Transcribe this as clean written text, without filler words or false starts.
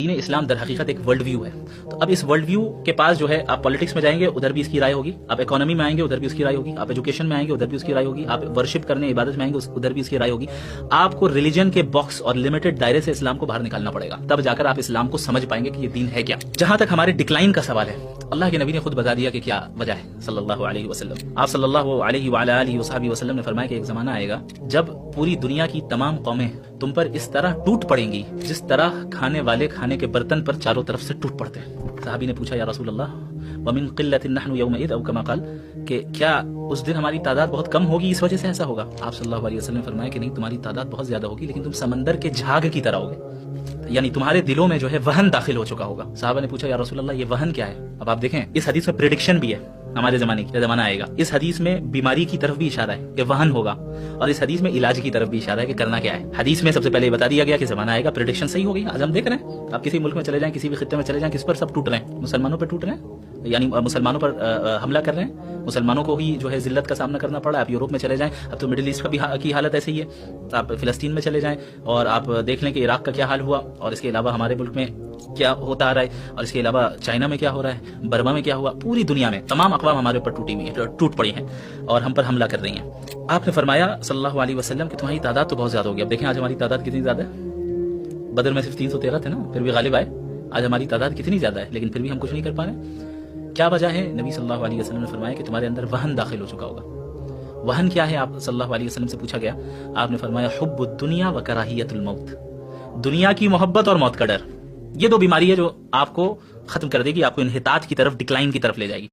دین اسلام در حقیقت ایک world view ہے. تو اب اس ورلڈ ویو کے پاس جو ہے آپ پالیٹکس میں جائیں گے ادھر بھی اس کی رائے ہوگی, آپ اکانومی میں آئیں گے ادھر بھی اس کی رائے ہوگی, آپ ایجوکیشن میں آئیں گے ادھر بھی اس کی رائے ہوگی, آپ ورشپ کرنے عبادت میں آئیں گے ادھر بھی اس کی رائے ہوگی. آپ کو ریلیجن کے باکس اور لمیٹڈ دائرے سے اسلام کو باہر نکالنا پڑے گا, تب جا کر آپ اسلام کو سمجھ پائیں گے کہ یہ دین ہے کیا. جہاں تک ہمارے ڈکلائن کا سوال ہے, اللہ کے نبی نے خود بتا دیا کہ کیا وجہ ہے صلی اللہ علیہ وسلم. آپ صلی اللہ علیہ وعلی آلہ وصحبہ وسلم نے فرمایا کہ ایک زمانہ آئے گا جب پوری دنیا کی تمام قومیں تم پر اس طرح ٹوٹ پڑیں گی جس طرح کھانے والے کھانے کے برتن پر چاروں طرف سے ٹوٹ پڑتے ہیں. صحابی نے پوچھا یا رسول اللہ ومن قلت نحن یومئذ او کما قال, کہ کیا اس دن ہماری تعداد بہت کم ہوگی اس وجہ سے ایسا ہوگا؟ آپ صلی اللہ علیہ وسلم نے فرمایا کہ نہیں, تمہاری تعداد بہت زیادہ ہوگی لیکن تم سمندر کے جھاگ کی طرح ہوگے, یعنی تمہارے دلوں میں جو ہے وہن داخل ہو چکا ہوگا. صحابہ نے پوچھا یا رسول اللہ یہ وہن کیا ہے؟ اب آپ دیکھیں اس حدیث میں پریڈکشن بھی ہے ہمارے زمانے کی, زمانہ آئے گا. اس حدیث میں بیماری کی طرف بھی اشارہ ہے کہ وہن ہوگا, اور اس حدیث میں علاج کی طرف بھی اشارہ ہے کہ کرنا کیا ہے. حدیث میں سب سے پہلے بتا دیا گیا کہ زمانہ آئے گا, پریڈکشن صحیح ہو گئی. آج ہم دیکھ رہے ہیں آپ کسی ملک میں چلے جائیں, کسی بھی خطے میں چلے جائیں, کس پر سب ٹوٹ رہے ہیں؟ مسلمانوں پر ٹوٹ رہے ہیں, یعنی مسلمانوں پر حملہ کر رہے ہیں, مسلمانوں کو ہی جو ہے ذلت کا سامنا کرنا پڑا ہے. آپ یوروپ میں چلے جائیں, اب تو مڈل ایسٹ کی حالت ایسی ہی ہے. آپ فلسطین میں چلے جائیں اور آپ دیکھ لیں کہ عراق کا کیا حال ہوا, اور اس کے علاوہ ہمارے ملک میں کیا ہوتا آ رہا ہے, اور اس کے علاوہ چائنا میں کیا ہو رہا ہے, برما میں کیا ہوا. پوری دنیا میں تمام اقوام ہمارے اوپر ٹوٹ پڑی ہیں اور ہم پر حملہ کر رہی ہیں. آپ نے فرمایا صلی اللہ علیہ وسلم کہ تمہاری تعداد تو بہت زیادہ ہوگی. اب دیکھیں آج ہماری تعداد کتنی زیادہ ہے. بدر میں صرف 313 تھے نا, پھر بھی غالب آئے. آج ہماری تعداد کتنی زیادہ ہے لیکن پھر بھی ہم کچھ نہیں کر پا رہے. کیا وجہ ہے؟ نبی صلی اللہ علیہ وسلم نے فرمایا کہ تمہارے اندر وہن داخل ہو چکا ہوگا. وہن کیا ہے؟ آپ صلی اللہ علیہ وسلم سے پوچھا گیا, آپ نے فرمایا حب الدنیا و کراہیت الموت, دنیا کی محبت اور موت کا ڈر. یہ دو بیماری ہے جو آپ کو ختم کر دے گی, آپ کو انحطاط کی طرف, ڈکلائن کی طرف لے جائے گی.